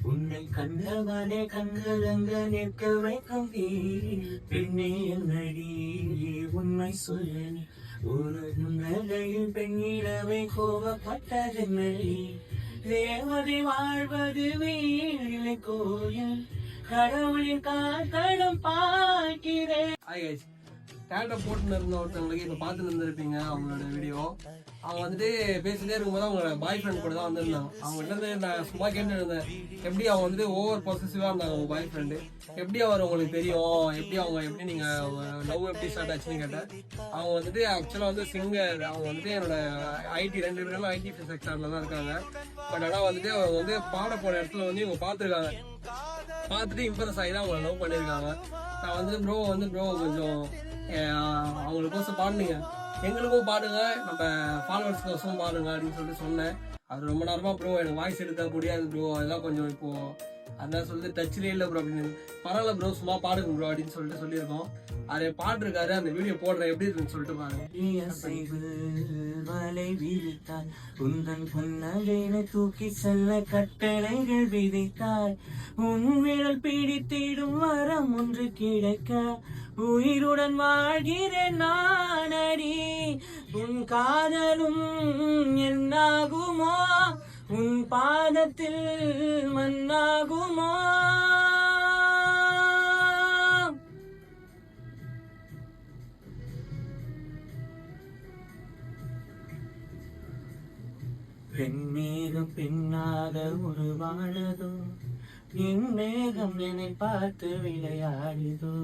உன்னை கண்டவனே கண்களங்க நிற்க வைக்கும் பெண்ணே என்னடி உண்மை சொல்லி ஒரு நிலையில் பெண்ணிடவை கோபப்பட்டதென்னடி தேவதை வாழ்வது வீழிலை கோயில் கடவுளின் காத்தடம் பார்க்கிறேன். டேட்டை போட்டுன்னு இருந்த ஒருத்தவங்களுக்கு இப்போ பார்த்துன்னு இருந்திருப்பீங்க அவங்களோட வீடியோ. அவங்க வந்துட்டு பேசிட்டே இருக்கும்போது அவங்களோட பாய் ஃப்ரெண்ட் கூட தான் வந்திருந்தாங்க. அவங்ககிட்ட இருந்து நான் சும்மா கேட்டு இருந்தேன், எப்படி அவங்க வந்துட்டு ஓவர் பொசசிவாக இருந்தாங்க அவங்க பாய் ஃப்ரெண்டு, எப்படி அவர் உங்களுக்கு தெரியும், எப்படி நீங்கள் லவ் எப்படி ஸ்டார்ட் ஆச்சுன்னு கேட்டேன். அவங்க வந்துட்டு ஆக்சுவலாக வந்து சிங்கர். அவங்க வந்துட்டு என்னோட ஐடி 2 பேரும் ஐடி செக்டரில் தான் இருக்காங்க. பட் ஆனால் வந்துட்டு அவங்க வந்து பாட போன இடத்துல வந்து இவங்க பார்த்துருக்காங்க. பார்த்துட்டு இம்ப்ரெஸ் ஆகி தான் அவங்கள லவ் பண்ணியிருக்காங்க. நான் வந்து ப்ரோ கொஞ்சம் அவங்களுக்கோசம் பாடுங்க, எங்களுக்கும் பாடுங்க, நம்ம ஃபாலோவர்ஸ்க்கோசம் பாடுங்க அப்படின்னு சொல்லிட்டு சொன்னேன். அது ரொம்ப நேரமா ப்ரோ எனக்கு வாய்ஸ் எடுக்க முடியாது ப்ரோ, அதெல்லாம் கொஞ்சம் இப்போ அதான் சொல்லிட்டு டச்சிலே இல்லை ப்ரோ அப்படின்னு. பரவாயில்ல ப்ரோ சும்மா பாடுங்க ப்ரோ அப்படின்னு சொல்லிட்டு சொல்லியிருக்கோம். அதை பாட்டுருக்காரு, அந்த வீடியோ போடுறேன் எப்படி இருக்குன்னு சொல்லிட்டு பாருங்க. உந்தன் பொன்னகையினை தூக்கி செல்ல கட்டளைகள் விதித்தாய். உன் விரல் பிடித்திடும் வரம் ஒன்று கிடைக்க உயிருடன் வாழ்கிறேன் நானடி. உன் காதலும் என்னாகுமோ, உன் பாதத்தில் மண்ணாகுமோ. பெண்மேகம் பெண்ணாக உருவானதோ, என் மேகம் என்னை பார்த்து விளையாடிதோ.